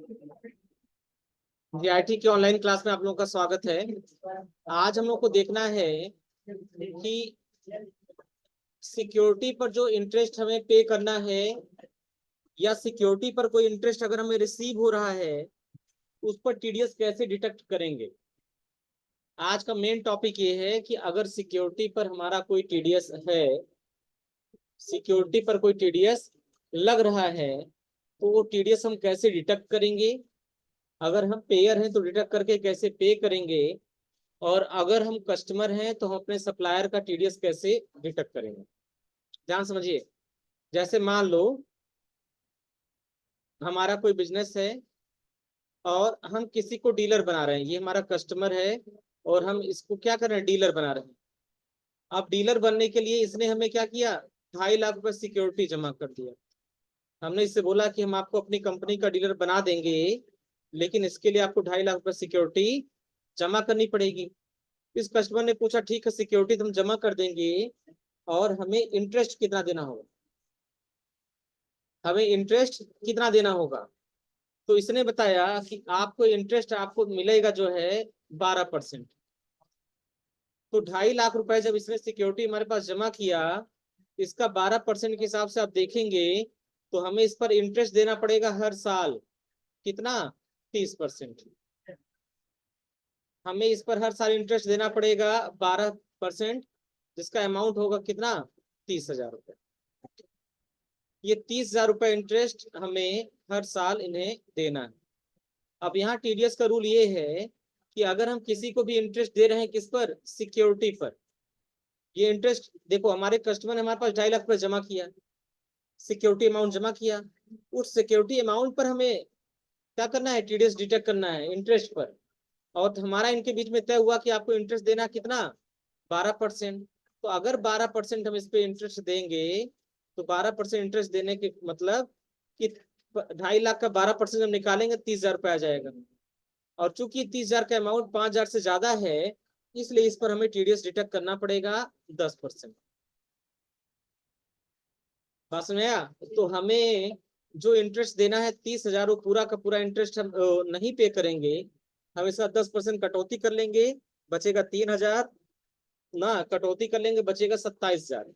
GIT की online class में आप लोगों का स्वागत है। आज हम लोग को देखना है कि सिक्योरिटी पर जो इंटरेस्ट हमें पे करना है या सिक्योरिटी पर कोई इंटरेस्ट अगर हमें रिसीव हो रहा है उस पर टीडीएस कैसे डिटेक्ट करेंगे। आज का मेन टॉपिक ये है कि अगर सिक्योरिटी पर हमारा कोई टीडीएस है, सिक्योरिटी पर कोई टीडीएस लग रहा है तो वो टीडीएस हम कैसे डिटेक्ट करेंगे। अगर हम पेयर हैं तो डिटेक्ट करके कैसे पे करेंगे, और अगर हम कस्टमर हैं तो हम अपने सप्लायर का टीडीएस कैसे डिटेक्ट करेंगे। ध्यान समझिए। जैसे मान लो हमारा कोई बिजनेस है और हम किसी को डीलर बना रहे हैं, ये हमारा कस्टमर है और हम इसको क्या कर रहे हैं, डीलर बना रहे हैं। अब डीलर बनने के लिए इसने हमें क्या किया, 2.5 लाख रुपए सिक्योरिटी जमा कर दिया। हमने इससे बोला कि हम आपको अपनी कंपनी का डीलर बना देंगे, लेकिन इसके लिए आपको 2.5 लाख रुपए सिक्योरिटी जमा करनी पड़ेगी। इस कस्टमर ने पूछा ठीक है सिक्योरिटी हम जमा कर देंगे और हमें इंटरेस्ट कितना देना होगा, हमें इंटरेस्ट कितना देना होगा। तो इसने बताया कि आपको इंटरेस्ट आपको मिलेगा जो है 12%। तो 2.5 लाख रुपए जब इसने सिक्योरिटी हमारे पास जमा किया, इसका 12% के हिसाब से आप देखेंगे तो हमें इस पर इंटरेस्ट देना पड़ेगा हर साल। कितना? 30%। हमें इस पर हर साल इंटरेस्ट देना पड़ेगा 12%, जिसका अमाउंट होगा कितना, 30,000 रुपये। ये 30,000 रुपये इंटरेस्ट हमें हर साल इन्हें देना है। अब यहाँ टीडीएस का रूल ये है कि अगर हम किसी को भी इंटरेस्ट दे रहे हैं, किस पर, सिक्योरिटी पर। ये इंटरेस्ट देखो, हमारे कस्टमर ने हमारे पास 2.5 लाख रुपए जमा किया, सिक्योरिटी अमाउंट जमा किया। उस सिक्योरिटी अमाउंट पर हमें क्या करना है, टीडीएस डिटेक्ट करना है इंटरेस्ट पर। और हमारा इनके बीच में तय हुआ कि आपको इंटरेस्ट देना कितना, 12%। तो अगर 12% हम इस पे इंटरेस्ट देंगे तो 12% इंटरेस्ट देने के मतलब कि 2.5 लाख का 12% हम निकालेंगे 30,000 रुपये आ जाएगा। और चूंकि 30,000 का अमाउंट 5,000 से ज्यादा है, इसलिए इस पर हमें टीडीएस डिटेक्ट करना पड़ेगा 10%। बात समझ आया? तो हमें जो इंटरेस्ट देना है 30,000, वो पूरा का पूरा इंटरेस्ट हम नहीं पे करेंगे। हम इसका 10% कटौती कर लेंगे, बचेगा 3,000। ना कटौती कर लेंगे, बचेगा 27,000।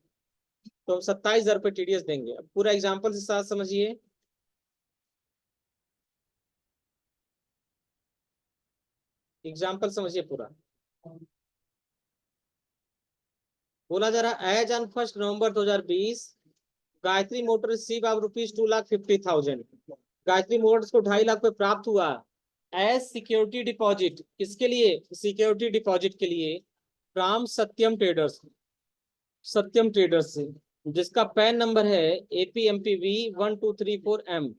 तो हम 27,000 रुपये टीडीएस देंगे। अब पूरा एग्जाम्पल से साथ समझिए। एग्जाम्पल समझिए पूरा। बोला जा रहा as on 1 November 2020 Gayatri motor receive of ₹2,50,000। Gayatri motors को 2.5 लाख पे प्राप्त हुआ एज सिक्योरिटी डिपॉजिट। किसके लिए? सिक्योरिटी डिपॉजिट के लिए, from Satyam traders, Satyam traders से, जिसका पैन नंबर है APMPV1234M।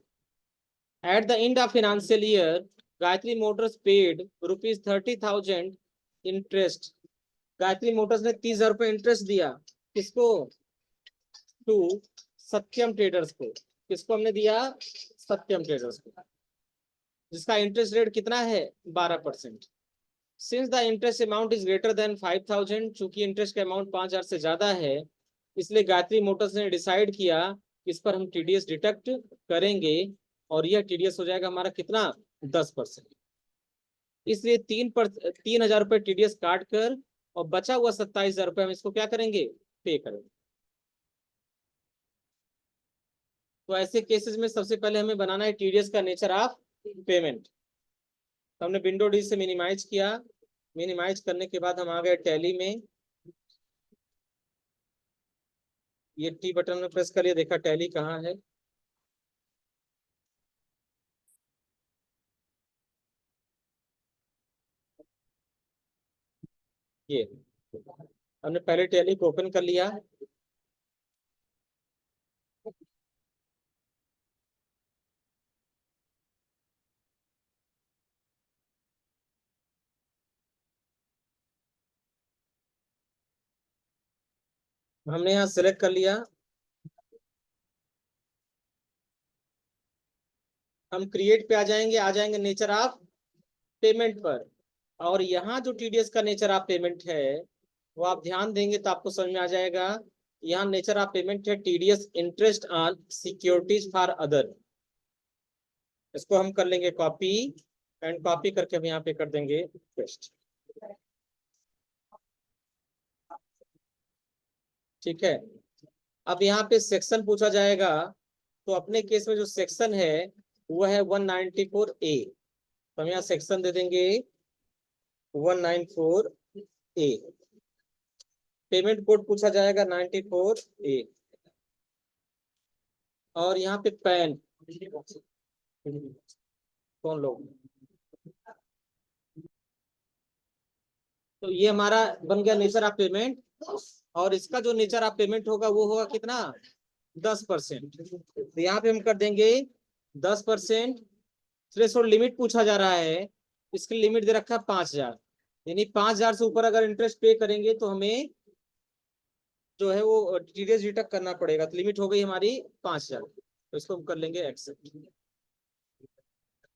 At the end of financial year Gayatri Motors paid ₹30,000 interest. Gayatri Motors ने 30,000 रुपये इंटरेस्ट दिया। किसको? टू सत्यम ट्रेडर्स को। किसको हमने दिया? सत्यम ट्रेडर्स को, जिसका इंटरेस्ट रेट कितना है, 12%। Since the interest amount is greater than 5,000, चूंकि इंटरेस्ट का अमाउंट 5,000 से ज्यादा है, इसलिए गायत्री मोटर्स ने डिसाइड किया कि इस पर हम टीडीएस डिटेक्ट करेंगे। और यह टीडीएस हो जाएगा हमारा कितना, 10%। इसलिए 3,000 रुपये टीडीएस काट कर और बचा हुआ 27,000 रुपये हम इसको क्या करेंगे, पे करेंगे। तो ऐसे केसेस में सबसे पहले हमें बनाना है टीडीएस का नेचर ऑफ पेमेंट। तो हमने विंडो डी से मिनिमाइज किया। मिनिमाइज करने के बाद हम आ गए टैली में। ये टी बटन में प्रेस करिए, देखा टैली कहाँ है। ये हमने पहले टैली को ओपन कर लिया। हमने यहाँ सिलेक्ट कर लिया। हम क्रिएट पे आ जाएंगे नेचर ऑफ पेमेंट पर। और यहाँ जो टीडीएस का नेचर ऑफ पेमेंट है वो आप ध्यान देंगे तो आपको समझ में आ जाएगा। यहाँ नेचर ऑफ पेमेंट है TDS interest on securities for other. इसको हम कर लेंगे कॉपी, एंड कॉपी करके हम यहाँ पे कर देंगे पेस्ट। ठीक है, अब यहाँ पे सेक्शन पूछा जाएगा, तो अपने केस में जो सेक्शन है वो है 194A, तो हम यहाँ सेक्शन दे देंगे 194A। पेमेंट कोड पूछा जाएगा 94A, और यहाँ पे पैन, कौन लोग, तो ये हमारा बन गया नेचर ऑफ पेमेंट, और इसका जो नेचर ऑफ पेमेंट होगा वो होगा कितना, 10%। तो यहाँ पे हम कर देंगे 10%। थ्रेशोल्ड लिमिट पूछा जा रहा है, इसकी लिमिट दे रखा है 5,000, यानी 5,000 से ऊपर अगर इंटरेस्ट पे करेंगे तो हमें जो है वो टीडीएस डिडक्ट करना पड़ेगा। तो लिमिट हो गई हमारी 5,000, तो इसको हम कर लेंगे एक्सेप्ट।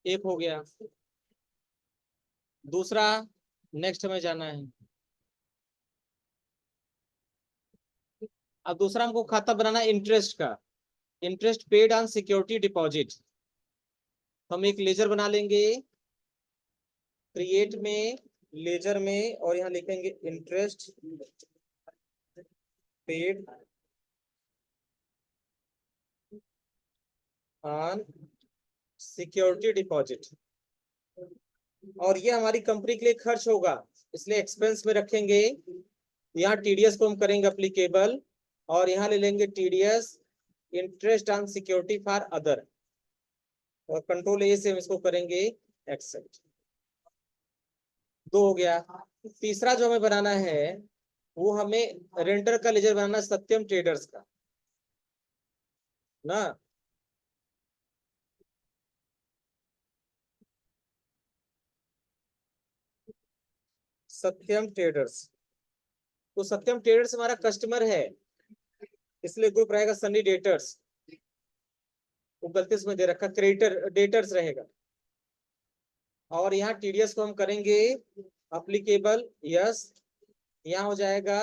एक हो गया। दूसरा, नेक्स्ट हमें जाना है। अब दूसरा हमको खाता बनाना इंटरेस्ट का, interest paid on security deposit. हम एक लेजर बना लेंगे, क्रिएट में, लेजर में, और यहाँ लिखेंगे interest paid on security deposit, और ये हमारी कंपनी के लिए खर्च होगा, इसलिए एक्सपेंस में रखेंगे। यहाँ टीडीएस को हम करेंगे अप्लीकेबल, और यहाँ ले लेंगे TDS interest on security for other, और कंट्रोल ए से हम इसको करेंगे एक्सेप्ट। दो हो गया। तीसरा जो हमें बनाना है वो हमें रेंडर का लेजर बनाना है, सत्यम ट्रेडर्स का ना। सत्यम ट्रेडर्स, तो सत्यम ट्रेडर्स हमारा कस्टमर है, इसलिए ग्रुप रहेगा सनी डेटर्स। वो गलती से में दे रखा क्रेडिटर डेटर्स रहेगा, और यहाँ टीडीएस को हम करेंगे अप्लीकेबल, यस। यहाँ हो जाएगा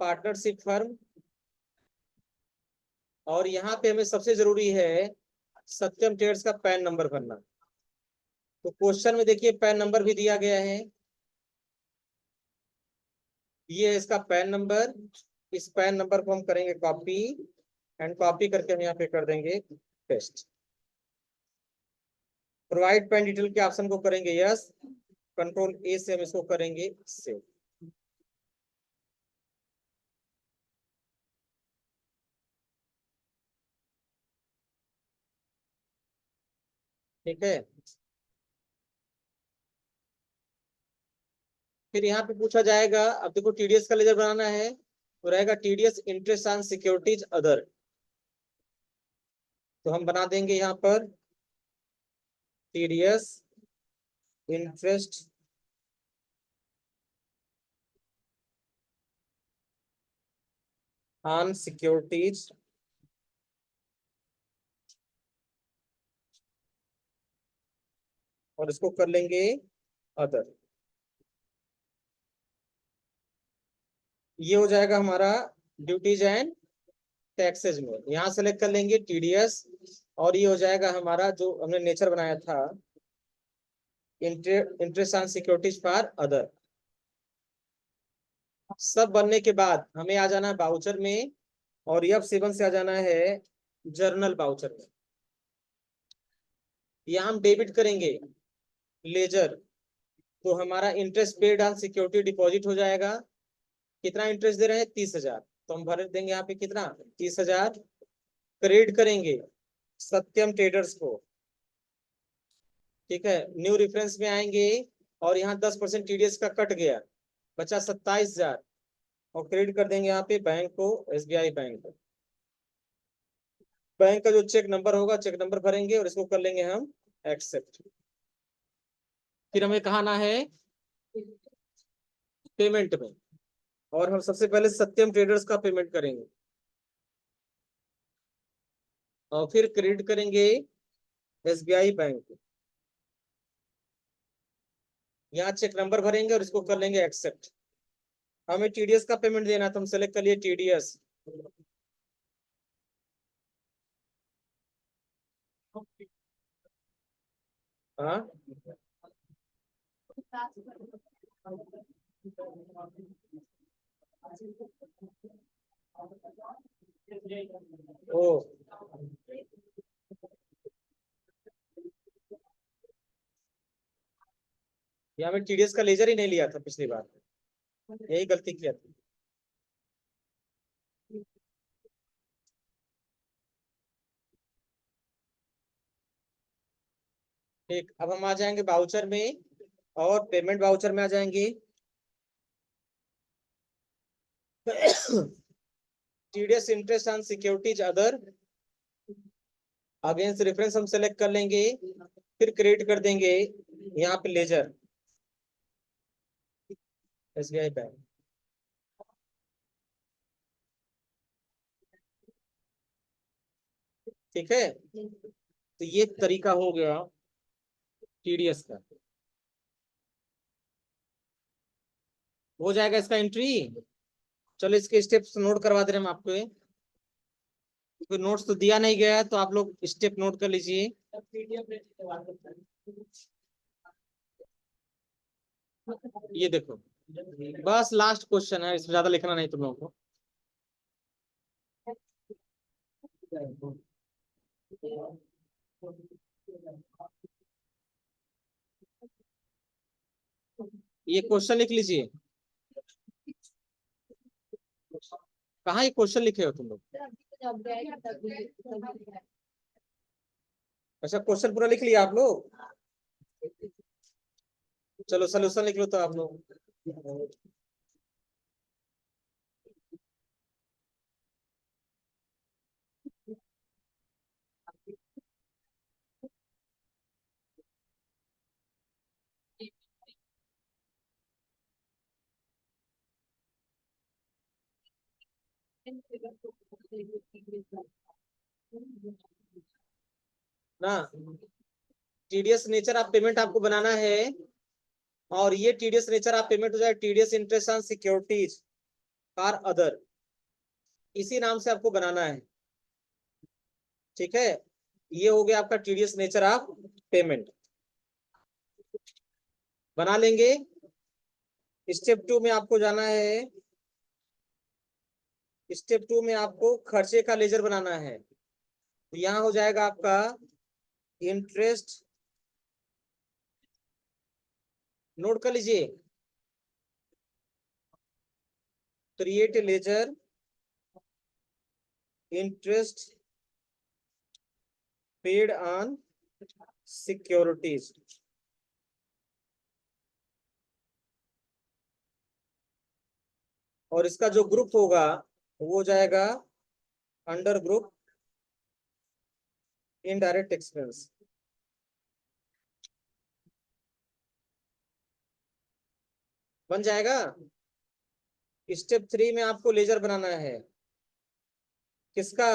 पार्टनरशिप फर्म, और यहाँ पे हमें सबसे जरूरी है सत्यम ट्रेडर्स का पैन नंबर भरना। तो क्वेश्चन में देखिए पैन नंबर भी दिया गया है, ये है इसका पैन नंबर। इस पैन नंबर को हम करेंगे कॉपी, एंड कॉपी करके हम यहाँ पे कर देंगे पेस्ट। प्रोवाइड पैन डिटेल के ऑप्शन को करेंगे यस, कंट्रोल ए से हम इसको करेंगे सेव। ठीक है, फिर यहाँ पे पूछा जाएगा, अब देखो टीडीएस का लेजर बनाना है, तो रहेगा TDS interest on securities other, तो हम बना देंगे यहाँ पर टीडीएस इंटरेस्ट ऑन सिक्योरिटीज और इसको कर लेंगे अदर। ये हो जाएगा हमारा ड्यूटीज एंड टैक्सेज में, यहाँ सेलेक्ट कर लेंगे टीडीएस, और ये हो जाएगा हमारा जो हमने नेचर बनाया था interest on securities for other. सब बनने के बाद हमें आ जाना है बाउचर में, और F7 से आ जाना है जर्नल बाउचर में। यहाँ हम डेबिट करेंगे लेजर, तो हमारा interest paid on security deposit हो जाएगा। कितना इंटरेस्ट दे रहे हैं, 30,000, तो हम भर देंगे यहाँ पे कितना, 30,000। क्रेडिट करेंगे सत्यम ट्रेडर्स को, ठीक है, न्यू रेफरेंस में आएंगे, और यहाँ 10% टीडीएस का कट गया, बचा 27,000, और क्रेडिट कर देंगे यहाँ पे बैंक को, एसबीआई बैंक को। बैंक का जो चेक नंबर होगा, चेक नंबर भरेंगे, और इसको कर लेंगे हम एक्सेप्ट। फिर हमें कहा ना है पेमेंट में, और हम सबसे पहले सत्यम ट्रेडर्स का पेमेंट करेंगे, और फिर क्रेडिट करेंगे एसबीआई बैंक को। यहाँ चेक नंबर भरेंगे और इसको कर लेंगे एक्सेप्ट। हमें टीडीएस का पेमेंट देना, तो हम सेलेक्ट कर लिए टीडीएस, हाँ, ओ, यहाँ में टीडीएस का लेजर ही नहीं लिया था पिछली बार, यही गलती किया था। ठीक, अब हम आ जाएंगे वाउचर में, और पेमेंट वाउचर में आ जाएंगे। TDS interest on securities other, against reference हम सेलेक्ट कर लेंगे, फिर क्रिएट कर देंगे यहाँ पे लेजर, एसबीआई बैंक। ठीक है, तो ये तरीका हो गया टीडीएस का। हो जाएगा इसका एंट्री। चलो इसके स्टेप्स नोट करवा दे रहे हैं हम आपको, क्योंकि नोट्स तो दिया नहीं गया है, तो आप लोग स्टेप नोट कर लीजिए। ये देखो, बस लास्ट क्वेश्चन है, इसमें ज्यादा लिखना नहीं तुम लोगों को। ये क्वेश्चन लिख लीजिए। कहाँ ये क्वेश्चन लिखे हो तुम लोग? अच्छा, क्वेश्चन पूरा लिख लिया आप लोग? चलो सोल्यूशन लिख लो तो आप लोग। ना, टीडीएस नेचर ऑफ पेमेंट आपको बनाना है, और ये टीडीएस नेचर ऑफ पेमेंट हो जाए टीडीएस इंटरेस्ट ऑन सिक्योरिटीज और अदर, इसी नाम से आपको बनाना है। ठीक है, ये हो गया आपका टीडीएस नेचर ऑफ पेमेंट। बना लेंगे। स्टेप 2 में आपको जाना है, स्टेप 2 में आपको खर्चे का लेजर बनाना है। तो यहाँ हो जाएगा आपका इंटरेस्ट, नोट कर लीजिए, create ledger interest paid on securities. और इसका जो ग्रुप होगा वो हो जाएगा अंडर ग्रुप इनडायरेक्ट एक्सपेंस। बन जाएगा। स्टेप 3 में आपको लेजर बनाना है, किसका?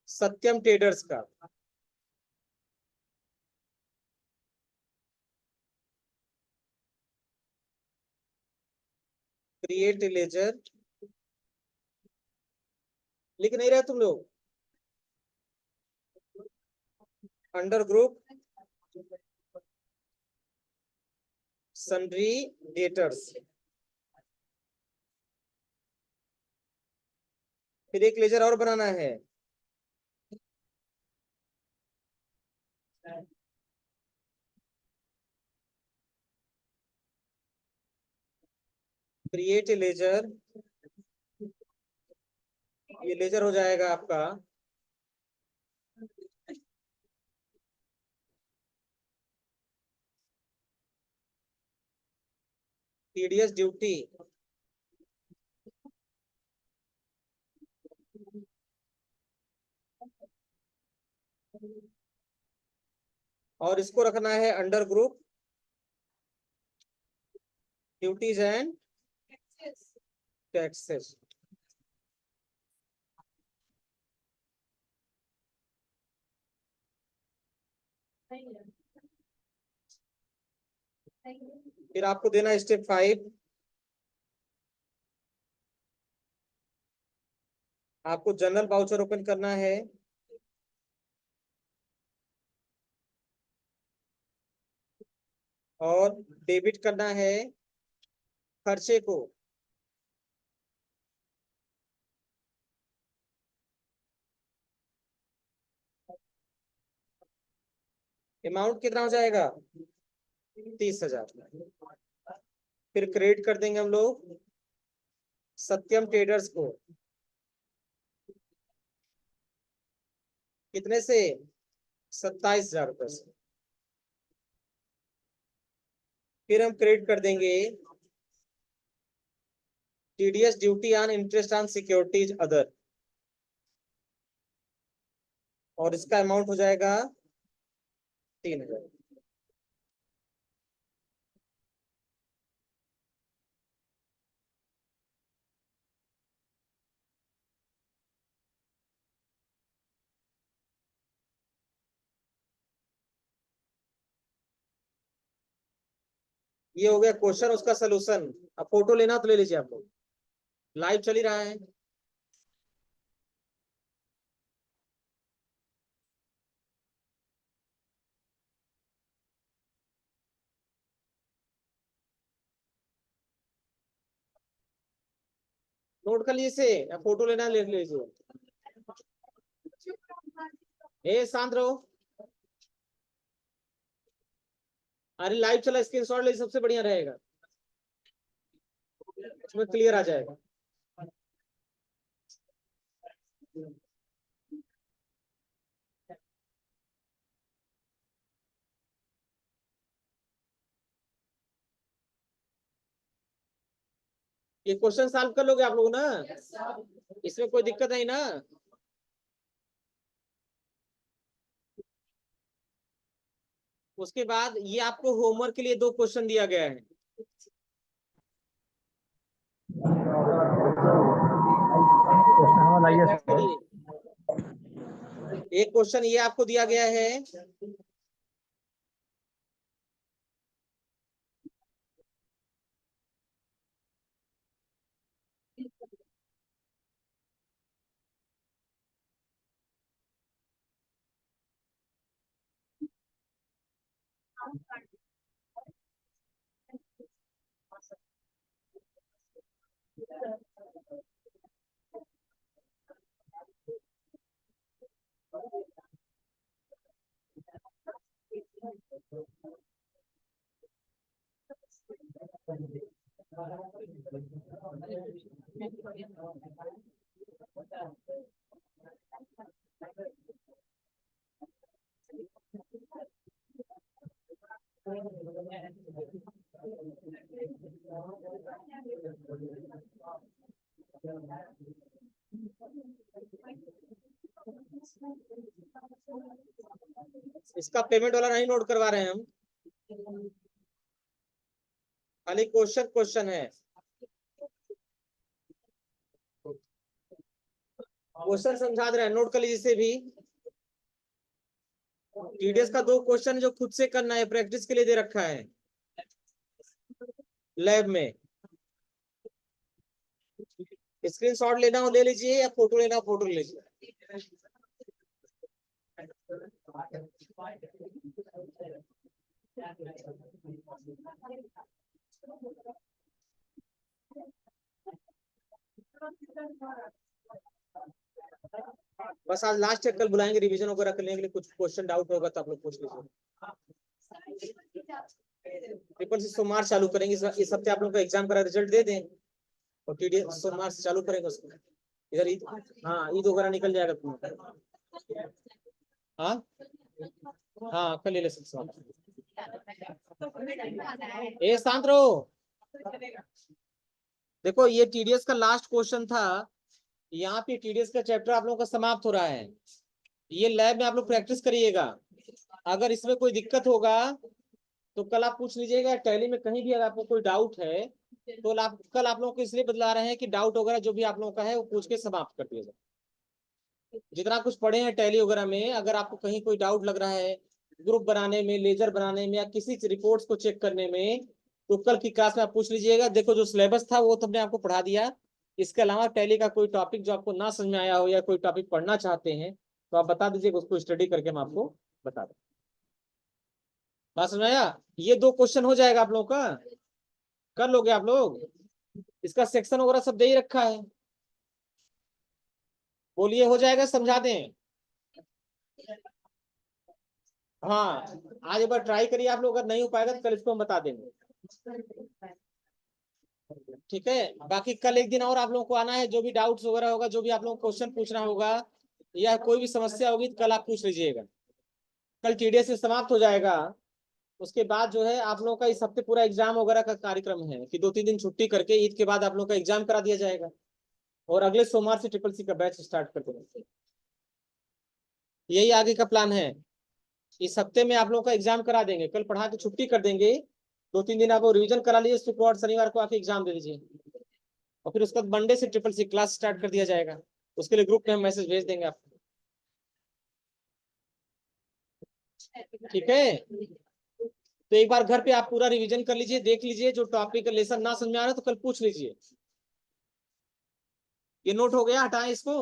सत्यम ट्रेडर्स का। क्रिएट लेजर, लिख नहीं रहे तुम लोग? अंडर ग्रुप सन्ड्री डेटर्स, फिर एक लेजर और बनाना है, क्रिएट लेजर। ये लेजर हो जाएगा आपका टीडीएस ड्यूटी, और इसको रखना है under group duties and taxes. फिर आपको देना है स्टेप 5, आपको जनरल वाउचर ओपन करना है। और डेबिट करना है खर्चे को। अमाउंट कितना हो जाएगा? 30,000। फिर क्रेडिट कर देंगे हम लोग सत्यम ट्रेडर्स को। कितने से? 27,000 रुपए से। फिर हम क्रेडिट कर देंगे TDS duty on interest on securities other, और इसका अमाउंट हो जाएगा 3,000। ये हो गया क्वेश्चन, उसका सोल्यूशन। अब फोटो लेना तो ले लीजिए आप लोग, लाइव चल ही रहा है। नोट कर लीजिए इसे, या फोटो लेना ले लीजिए। ए शांत रहो। अरे लाइव चला, स्क्रीनशॉट ले, सबसे बढ़िया रहेगा, इसमें क्लियर आ जाएगा। ये क्वेश्चन सॉल्व कर लोगे आप लोग ना? इसमें कोई दिक्कत नहीं ना? उसके बाद ये आपको होमवर्क के लिए 2 क्वेश्चन दिया गया है। एक क्वेश्चन ये आपको दिया गया है, इसका पेमेंट वाला नहीं नोट करवा रहे हैं हम, खाली क्वेश्चन क्वेश्चन है। क्वेश्चन समझा दे रहे हैं, नोट कर लीजिए इसे भी। टीडीएस का 2 क्वेश्चन जो खुद से करना है, प्रैक्टिस के लिए दे रखा है लैब में। स्क्रीनशॉट लेना हो ले लीजिए, या फोटो लेना हो फोटो ले लीजिए। बस आज लास्ट है, कल बुलाएंगे रिवीजन वगैरह करने के लिए। कुछ क्वेश्चन डाउट होगा तो आप लोग पूछ लीजिए। ट्रिपल सी सोमवार चालू करेंगे, इस हफ्ते आप लोग का एग्जाम का रिजल्ट दे दें, और टीडीएस सोमवार से चालू करेंगे उसको। इधर ईद, हाँ ईद वगैरह निकल जाएगा तुम्हारा। हाँ हाँ, कल ले सकते। ए शांत रहो। देखो ये टीडीएस का लास्ट क्वेश्चन था, यहाँ पे टीडीएस का चैप्टर आप लोगों का समाप्त हो रहा है। ये लैब में आप लोग प्रैक्टिस करिएगा। अगर इसमें कोई दिक्कत होगा तो कल आप पूछ लीजिएगा। टैली में कहीं भी अगर आपको कोई डाउट है तो आप कल, आप लोगों को इसलिए बतला रहे हैं कि डाउट वगैरह जो भी आप लोगों का है वो पूछ के समाप्त कर दिया जाए। जितना कुछ पढ़े हैं टैली वगैरह में, अगर आपको कहीं कोई डाउट लग रहा है ग्रुप बनाने में, लेजर बनाने में, या किसी रिपोर्ट्स को चेक करने में, तो कल की क्लास में आप पूछ लीजिएगा। देखो जो सिलेबस था वो तो हमने आपको पढ़ा दिया। इसके अलावा टैली का कोई टॉपिक जो आपको ना समझ में आया हो, या कोई टॉपिक पढ़ना चाहते हैं, तो आप बता दीजिएगा, उसको स्टडी करके हम आपको बता दें। बात समझ में आया? ये 2 क्वेश्चन हो जाएगा आप लोगों का, कर लोगे आप लोग? इसका सेक्शन वगैरह सब दे ही रखा है। बोलिए हो जाएगा, समझा दें? हाँ, आज एक बार ट्राई करिए आप लोग, अगर नहीं हो पाएगा तो कल इसको हम बता देंगे। ठीक है, बाकी कल एक दिन और आप लोगों को आना है, जो भी डाउट्स वगैरह होगा, जो भी आप लोगों को क्वेश्चन पूछना होगा या कोई भी समस्या होगी तो कल आप पूछ लीजिएगा। कल टीडीएस समाप्त हो जाएगा। उसके बाद जो है आप लोगों का इस हफ्ते पूरा एग्जाम वगैरह का कार्यक्रम है कि 2-3 दिन छुट्टी करके ईद के बाद आप लोगों का एग्जाम करा दिया जाएगा और अगले सोमवार से ट्रिपल सी का बैच स्टार्ट कर देंगे। यही आगे का प्लान है। इस हफ्ते में आप लोगों का एग्जाम करा देंगे, कल पढ़ा के छुट्टी कर देंगे, 2-3 दिन आप रिविजन करा लीजिए, शुक्रवार शनिवार को आके एग्जाम दे दीजिए और फिर उसके बाद मंडे से ट्रिपल सी क्लास स्टार्ट कर दिया जाएगा। उसके लिए ग्रुप में हम मैसेज भेज देंगे आपको। ठीक है, तो एक बार घर पे आप पूरा रिवीजन कर लीजिए, देख लीजिए, जो टॉपिक लेसन ना समझ में आ रहा है तो कल पूछ लीजिए। ये नोट हो गया, हटाएं इसको।